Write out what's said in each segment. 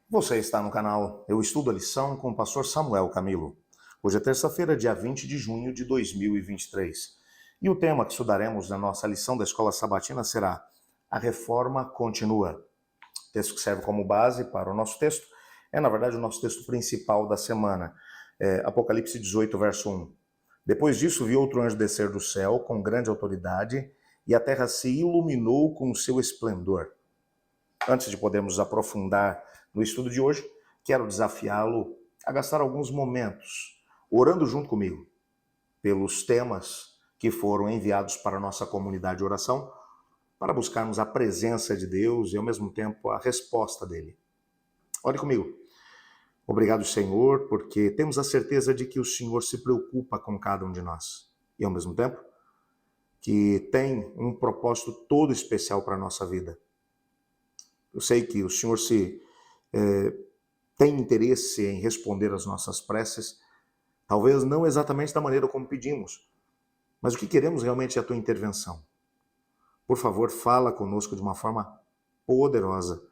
Você está no canal Eu Estudo a Lição com o pastor Samuel Camilo. Hoje é terça-feira, dia 20 de junho de 2023. E o tema que estudaremos na nossa lição da Escola Sabatina será A Reforma Continua. O texto que serve como base para o nosso texto é, na verdade, o nosso texto principal da semana. Apocalipse 18, verso 1. Depois disso, vi outro anjo descer do céu com grande autoridade e a terra se iluminou com o seu esplendor. Antes de podermos aprofundar no estudo de hoje, quero desafiá-lo a gastar alguns momentos orando junto comigo pelos temas que foram enviados para a nossa comunidade de oração, para buscarmos a presença de Deus e, ao mesmo tempo, a resposta dele. Ore comigo. Obrigado, Senhor, porque temos a certeza de que o Senhor se preocupa com cada um de nós. E, ao mesmo tempo, que tem um propósito todo especial para a nossa vida. Eu sei que o Senhor tem interesse em responder às nossas preces, talvez não exatamente da maneira como pedimos, mas o que queremos realmente é a tua intervenção. Por favor, fala conosco de uma forma poderosa,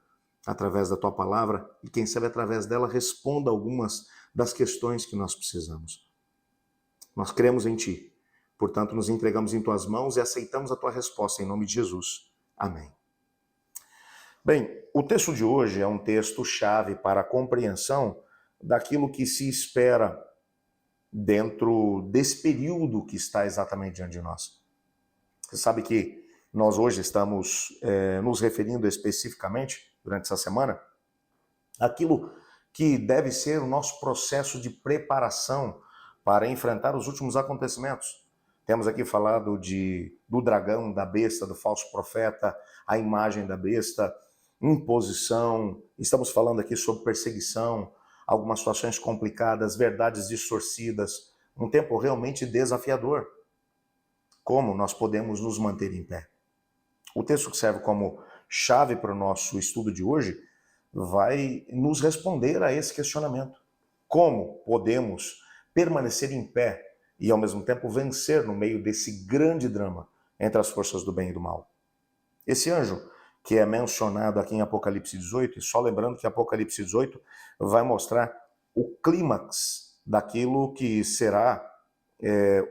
através da tua palavra, e quem sabe através dela responda algumas das questões que nós precisamos. Nós cremos em ti, portanto nos entregamos em tuas mãos e aceitamos a tua resposta em nome de Jesus. Amém. Bem, o texto de hoje é um texto-chave para a compreensão daquilo que se espera dentro desse período que está exatamente diante de nós. Você sabe que nós hoje estamos nos referindo especificamente, durante essa semana, àquilo que deve ser o nosso processo de preparação para enfrentar os últimos acontecimentos. Temos aqui falado do dragão, da besta, do falso profeta, a imagem da besta, imposição, estamos falando aqui sobre perseguição, algumas situações complicadas, verdades distorcidas, um tempo realmente desafiador. Como nós podemos nos manter em pé? O texto que serve como chave para o nosso estudo de hoje vai nos responder a esse questionamento. Como podemos permanecer em pé e, ao mesmo tempo, vencer no meio desse grande drama entre as forças do bem e do mal? Esse anjo que é mencionado aqui em Apocalipse 18, e só lembrando que Apocalipse 18 vai mostrar o clímax daquilo que será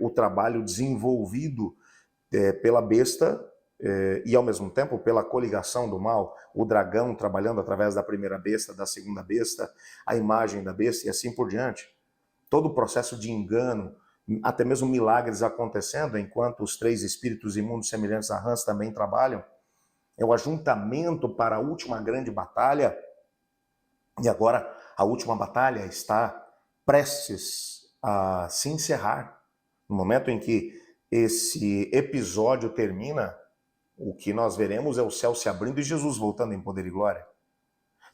o trabalho desenvolvido pela besta e, ao mesmo tempo, pela coligação do mal, o dragão trabalhando através da primeira besta, da segunda besta, a imagem da besta e assim por diante. Todo o processo de engano, até mesmo milagres acontecendo, enquanto os três espíritos imundos semelhantes a rãs também trabalham. É o ajuntamento para a última grande batalha, e agora a última batalha está prestes a se encerrar. No momento em que esse episódio termina, o que nós veremos é o céu se abrindo e Jesus voltando em poder e glória.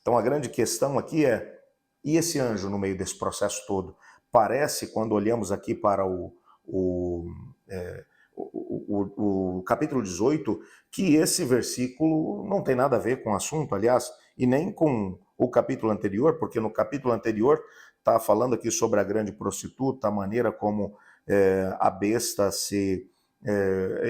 Então a grande questão aqui é, e esse anjo no meio desse processo todo? Parece, quando olhamos aqui para o capítulo 18, que esse versículo não tem nada a ver com o assunto, aliás, e nem com o capítulo anterior, porque no capítulo anterior está falando aqui sobre a grande prostituta, a maneira como a besta se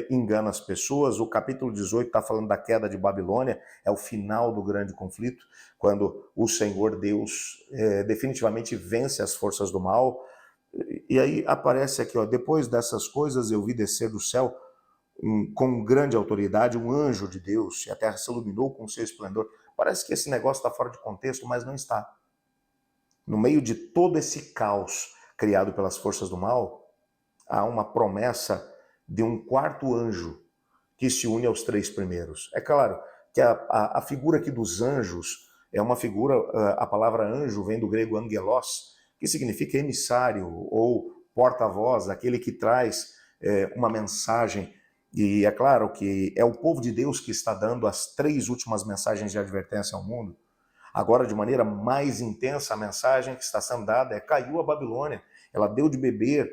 engana as pessoas. O capítulo 18 está falando da queda de Babilônia, é o final do grande conflito, quando o Senhor Deus definitivamente vence as forças do mal. E aí aparece aqui, ó, depois dessas coisas eu vi descer do céu com grande autoridade um anjo de Deus, e a terra se iluminou com seu esplendor. Parece que esse negócio está fora de contexto, mas não está. No meio de todo esse caos criado pelas forças do mal, há uma promessa de um quarto anjo que se une aos três primeiros. É claro que a figura aqui dos anjos é uma figura, a palavra anjo vem do grego angelos, que significa emissário ou porta-voz, aquele que traz uma mensagem. E é claro que é o povo de Deus que está dando as três últimas mensagens de advertência ao mundo. Agora, de maneira mais intensa, a mensagem que está sendo dada é: caiu a Babilônia, ela deu de beber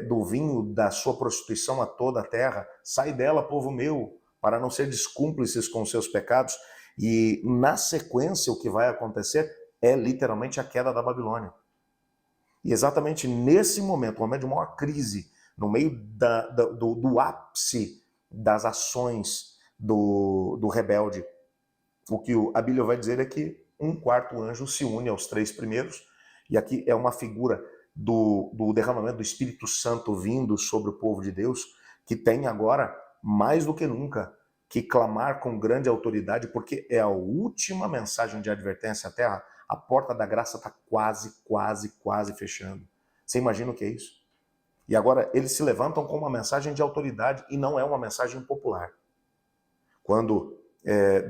do vinho da sua prostituição a toda a terra, sai dela, povo meu, para não ser descúmplices com os seus pecados. E na sequência o que vai acontecer é literalmente a queda da Babilônia. E exatamente nesse momento, no momento de maior crise, no meio do ápice das ações do rebelde, o que a Bíblia vai dizer é que um quarto anjo se une aos três primeiros, e aqui é uma figura do derramamento do Espírito Santo vindo sobre o povo de Deus, que tem agora, mais do que nunca, que clamar com grande autoridade, porque é a última mensagem de advertência à terra. A porta da graça está quase fechando. Você imagina o que é isso? E agora eles se levantam com uma mensagem de autoridade e não é uma mensagem popular. Quando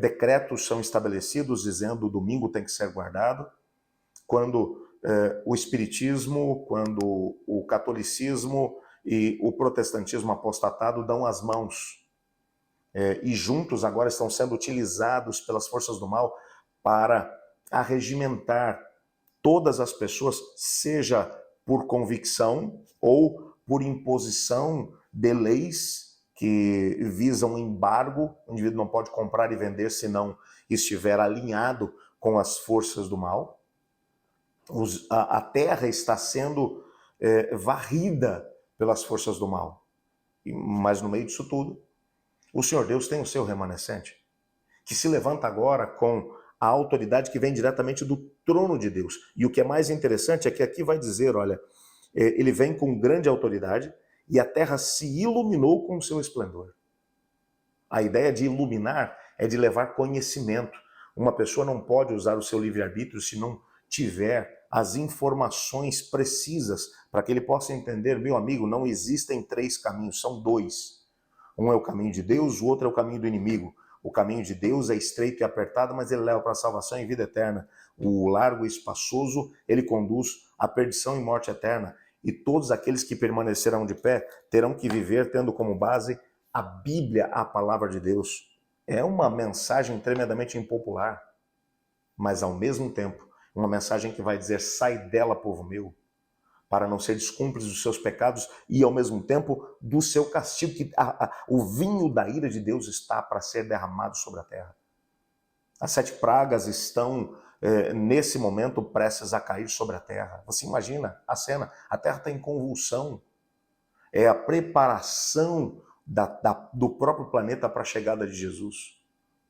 decretos são estabelecidos dizendo o domingo tem que ser guardado, quando o espiritismo, quando o catolicismo e o protestantismo apostatado dão as mãos e juntos agora estão sendo utilizados pelas forças do mal para arregimentar todas as pessoas, seja por convicção ou por imposição de leis que visam embargo. O indivíduo não pode comprar e vender se não estiver alinhado com as forças do mal. A terra está sendo varrida pelas forças do mal. Mas no meio disso tudo, o Senhor Deus tem o seu remanescente, que se levanta agora com a autoridade que vem diretamente do trono de Deus. E o que é mais interessante é que aqui vai dizer, olha, ele vem com grande autoridade e a terra se iluminou com o seu esplendor. A ideia de iluminar é de levar conhecimento. Uma pessoa não pode usar o seu livre-arbítrio se não tiver as informações precisas para que ele possa entender, meu amigo, não existem três caminhos, são dois. Um é o caminho de Deus, o outro é o caminho do inimigo. O caminho de Deus é estreito e apertado, mas ele leva para a salvação e vida eterna. O largo e espaçoso, ele conduz à perdição e morte eterna. E todos aqueles que permanecerão de pé terão que viver tendo como base a Bíblia, a palavra de Deus. É uma mensagem tremendamente impopular, mas ao mesmo tempo, uma mensagem que vai dizer, sai dela, povo meu, para não seres cúmplices dos seus pecados e, ao mesmo tempo, do seu castigo, que o vinho da ira de Deus está para ser derramado sobre a terra. As 7 pragas estão, nesse momento, prestes a cair sobre a terra. Você imagina a cena? A terra está em convulsão. É a preparação do próprio planeta para a chegada de Jesus.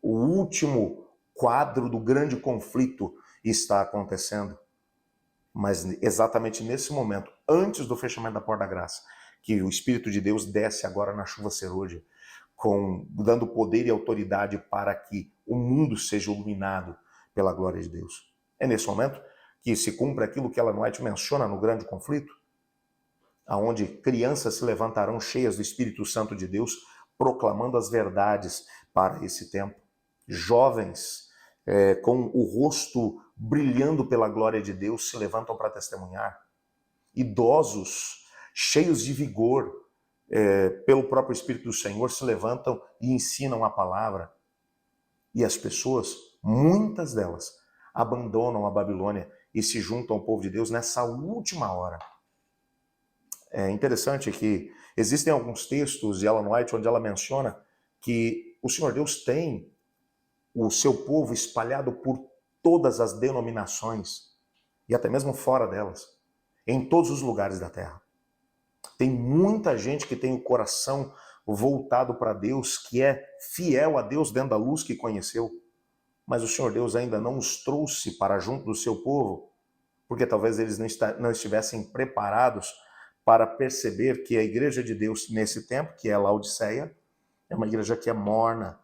O último quadro do grande conflito está acontecendo. Mas exatamente nesse momento, antes do fechamento da porta da graça, que o Espírito de Deus desce agora na chuva serôdia, dando poder e autoridade para que o mundo seja iluminado pela glória de Deus. É nesse momento que se cumpre aquilo que Ellen White menciona no grande conflito, aonde crianças se levantarão cheias do Espírito Santo de Deus, proclamando as verdades para esse tempo. Jovens com o rosto brilhando pela glória de Deus se levantam para testemunhar. Idosos, cheios de vigor, pelo próprio Espírito do Senhor, se levantam e ensinam a palavra. E as pessoas, muitas delas, abandonam a Babilônia e se juntam ao povo de Deus nessa última hora. É interessante que existem alguns textos de Ellen White onde ela menciona que o Senhor Deus tem o seu povo espalhado por todas as denominações e até mesmo fora delas, em todos os lugares da terra. Tem muita gente que tem o coração voltado para Deus, que é fiel a Deus dentro da luz que conheceu, mas o Senhor Deus ainda não os trouxe para junto do seu povo, porque talvez eles não estivessem preparados para perceber que a igreja de Deus nesse tempo, que é Laodiceia, é uma igreja que é morna,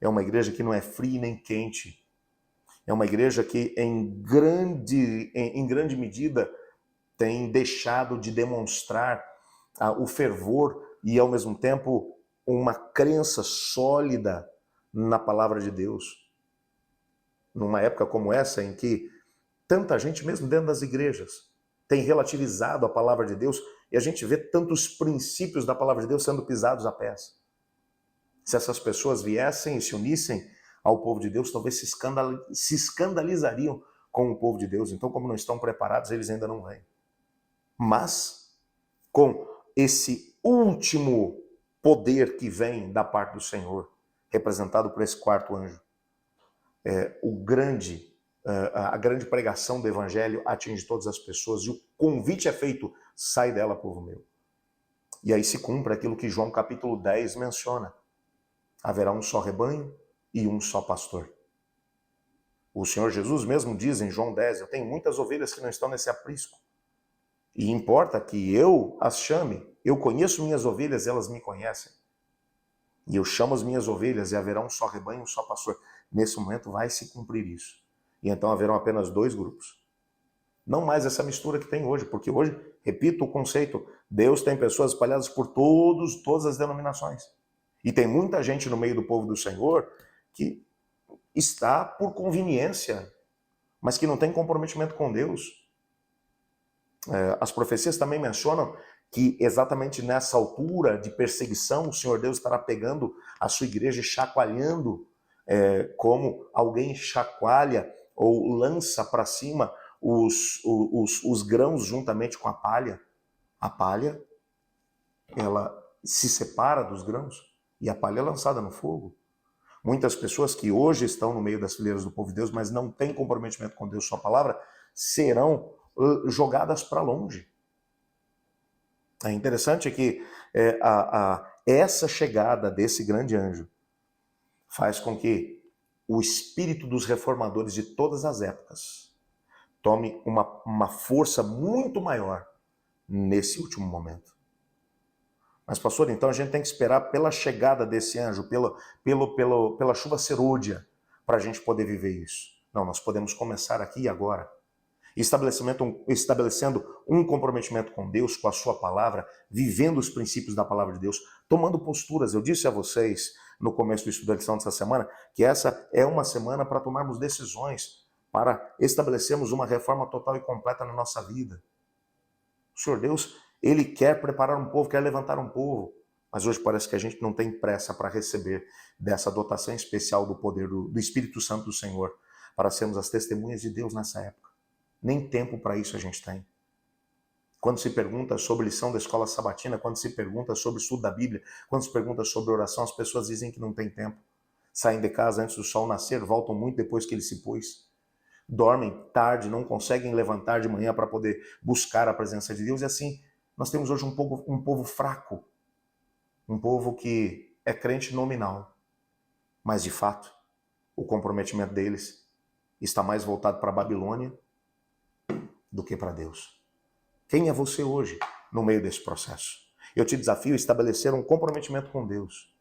é uma igreja que não é fria nem quente. É uma igreja que, em grande medida, tem deixado de demonstrar o fervor e, ao mesmo tempo, uma crença sólida na palavra de Deus. Numa época como essa, em que tanta gente, mesmo dentro das igrejas, tem relativizado a palavra de Deus e a gente vê tantos princípios da palavra de Deus sendo pisados a pés. Se essas pessoas viessem e se unissem ao povo de Deus, talvez se escandalizariam com o povo de Deus. Então, como não estão preparados, eles ainda não vêm. Mas, com esse último poder que vem da parte do Senhor, representado por esse quarto anjo, a grande pregação do Evangelho atinge todas as pessoas e o convite é feito, sai dela, povo meu. E aí se cumpre aquilo que João capítulo 10 menciona. Haverá um só rebanho e um só pastor. O Senhor Jesus mesmo diz em João 10, eu tenho muitas ovelhas que não estão nesse aprisco. E importa que eu as chame. Eu conheço minhas ovelhas, elas me conhecem. E eu chamo as minhas ovelhas e haverá um só rebanho, um só pastor. Nesse momento vai se cumprir isso. E então haverão apenas 2 grupos. Não mais essa mistura que tem hoje, porque hoje, repito o conceito, Deus tem pessoas espalhadas por todas as denominações. E tem muita gente no meio do povo do Senhor que está por conveniência, mas que não tem comprometimento com Deus. As profecias também mencionam que exatamente nessa altura de perseguição, o Senhor Deus estará pegando a sua igreja e chacoalhando, como alguém chacoalha ou lança para cima os grãos juntamente com a palha. A palha, ela se separa dos grãos e a palha é lançada no fogo. Muitas pessoas que hoje estão no meio das fileiras do povo de Deus, mas não têm comprometimento com Deus, sua palavra, serão jogadas para longe. É interessante que essa chegada desse grande anjo faz com que o espírito dos reformadores de todas as épocas tome uma força muito maior nesse último momento. Mas, pastor, então a gente tem que esperar pela chegada desse anjo, pela chuva serôdia, para a gente poder viver isso. Não, nós podemos começar aqui e agora. Estabelecendo um comprometimento com Deus, com a sua palavra, vivendo os princípios da palavra de Deus, tomando posturas. Eu disse a vocês, no começo do estudo da lição dessa semana, que essa é uma semana para tomarmos decisões, para estabelecermos uma reforma total e completa na nossa vida. O Senhor Deus, Ele quer preparar um povo, quer levantar um povo, mas hoje parece que a gente não tem pressa para receber dessa dotação especial do poder do Espírito Santo do Senhor, para sermos as testemunhas de Deus nessa época. Nem tempo para isso a gente tem. Quando se pergunta sobre lição da escola sabatina, quando se pergunta sobre estudo da Bíblia, quando se pergunta sobre oração, as pessoas dizem que não tem tempo. Saem de casa antes do sol nascer, voltam muito depois que ele se pôs. Dormem tarde, não conseguem levantar de manhã para poder buscar a presença de Deus. E assim, nós temos hoje um povo fraco. Um povo que é crente nominal. Mas, de fato, o comprometimento deles está mais voltado para a Babilônia do que para Deus. Quem é você hoje no meio desse processo? Eu te desafio a estabelecer um comprometimento com Deus,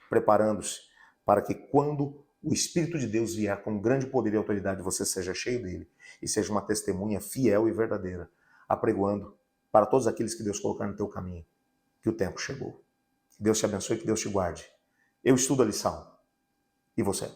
preparando-se para que quando o Espírito de Deus vier com grande poder e autoridade, você seja cheio dele e seja uma testemunha fiel e verdadeira, apregoando para todos aqueles que Deus colocar no teu caminho que o tempo chegou. Que Deus te abençoe e que Deus te guarde. Eu estudo a lição. E você?